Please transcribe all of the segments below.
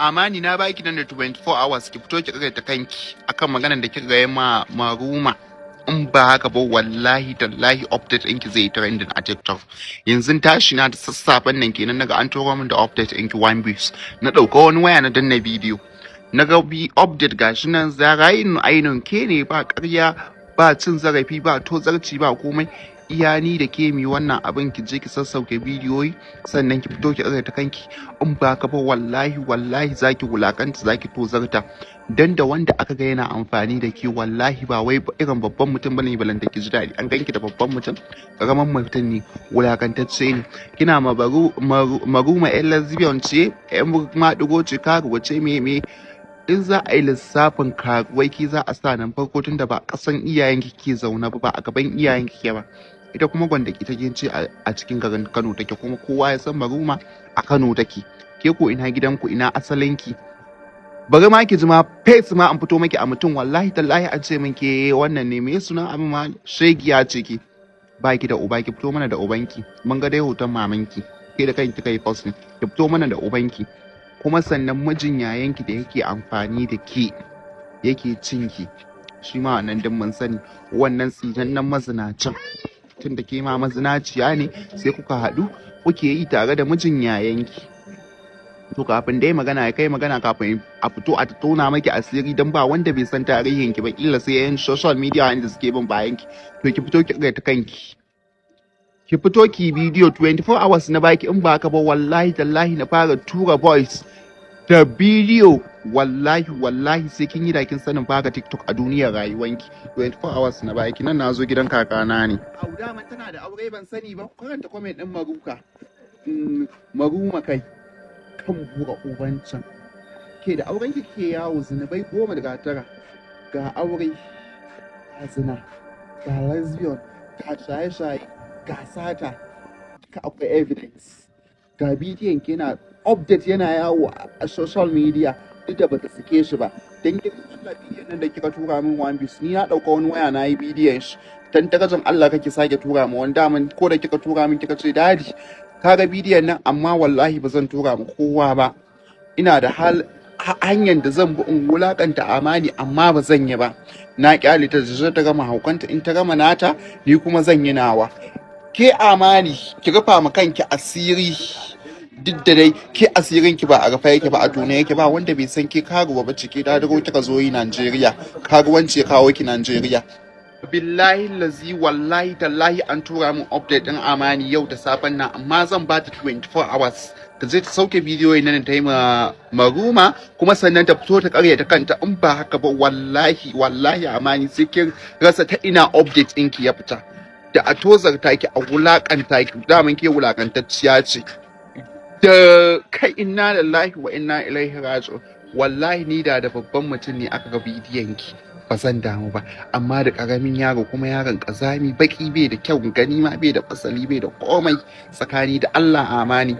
amani na baki nan da 24 hours ki fito ki ta kanki akan maganar da kika ga ma maruma. In ba haka ba wallahi tallahi update ɗinki zai trending a TikTok. Yanzu tashi na da sassafen nan kenan naga an turo min da update ɗinki one piece. Na ɗauka wani waya na danna bidiyo. Naga bi update gashi nan zarayin ainun ke ne ba ƙarya ba cin zarafi ba tozarci ba komai. Iya ni da ke mi wannan abin ki je ki sassauke bidiyoyi sannan ki fito ki ta kanki in ba ka ba wallahi zaki wulakanta zaki tozarta dan da wanda aka ga yana amfani da ke wallahi ba wai irin babban mutum bane balanta ki ji daɗi an ganki da babban mutum karaman mutum ne wulakantacce ne kina maruma yan lesbian ce yan maɗigo ce karuwa ce me in za a yi lissafin karuwai ki za a sa nan farko tun da ba kasan iyayenki ke zaune ba a gaban iyayenki ke ba ita kuma gwanda ki take ce a cikin garin Kano take kuma kowa ya san maruma a Kano take ke ko ina gidanku ina asalinki bari ma ki ji ma face ma an fito maki a mutum wallahi tallahi an ce min ke wannan ne me sunan abin ma shegiya ce ki baki da uba ki fito mana da ubanki mun ga dai hoton mamanki ke da kanki kai post ki fito mana da ubanki kuma sannan mijin yayanki da yake amfani da ke yake cinki shi ma wannan din mun sani wannan tsinannen mazinacin tun da ke ma mazinaciya ne sai kuka haɗu kuke yi tare da mijin yayanki to kafin dai magana ya kai magana kafin a fito a tona maki asiri don ba wanda bai san tarihin ki ba kila sai yan social media wanda suke bin bayan ki to ki fito ki ta kanki ki fito ki bidiyo 24 hours na baki in ba ka ba wallahi tallahi na fara tura voice da bidiyo wallahi sai kin yi dakin sanin fara TikTok a duniyar rayuwanki 24 hours na baki nan nazo gidan kakana ne auda man tana da aure ban sani ba karanta comment din maruma kai kan bura ubancan ke da auren ki ke yawo zinubai 10 ga aure ga zina ga lesbian ga shaye-shaye ga sata ka akwai evidence ga bidiyon ki yana update yana yawo a social media duk da bata sake shi ba dan Allah bidiyon nan da kika tura min one piece ni na dauka wani waya na yi bidiyon shi dan darajar Allah kake sake tura min wani daman ko da kika tura min kika ce dadi kaga bidiyon nan amma wallahi ba zan tura mu kowa ba ina da hanyar da zan bi in wulakanta amani amma ba zan yi ba na kyale ta ta gama haukanta in ta gama nata ni kuma zan yi nawa ke amani ki rufa ma kanki asiri duk da dai ke asirin ki ba a rufa yake ba a tone yake ba wanda bai san ke karuwa ba cike da dago kika zo yi Najeriya karuwanci ya kawo ki Najeriya billahi lazi wallahi tallahi an tura min update din amani yau da safen nan amma zan ba ta 24 hours ta je ta sauke bidiyoyi nan ta yi maruma kuma sannan ta fito ta karya ta kanta in ba haka ba wallahi amani sai kin rasa ta ina update ɗinki ya fita da a tozarta ki a wulakanta ki daman ke wulakantacciya ce da kai inna lillahi wa inna ilaihi raji'un wallahi ni da babban mutum ne aka ga bidiyon ki ba zan damu ba amma da karamin yaro kuma yaron kazami baki bai da kyau gani ma bai da fasali bai da komai tsakani da Allah amani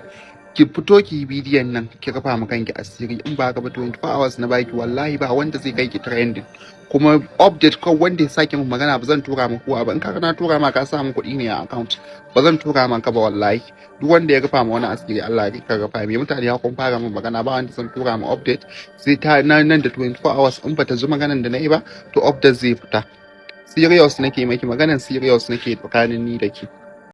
ki fito ki bidiyon nan ki rufa mu kanki asiri in ba ka ba 24 hours na baki wallahi ba wanda zai kai ki trending kuma update ko wanda ya sake min magana ba zan tura maka kowa ba in ka na tura ma ka sa min kuɗi ne a account ba zan tura maka ba wallahi duk wanda ya rufa ma wani asiri Allah ya ka rufa mai mutane ya kun fara min magana ba wanda zan tura ma update sai ta nan da 24 hours in ba ta ji maganan da na yi ba to update zai fita serious nake maki maganan serious nake tsakanin ni da ki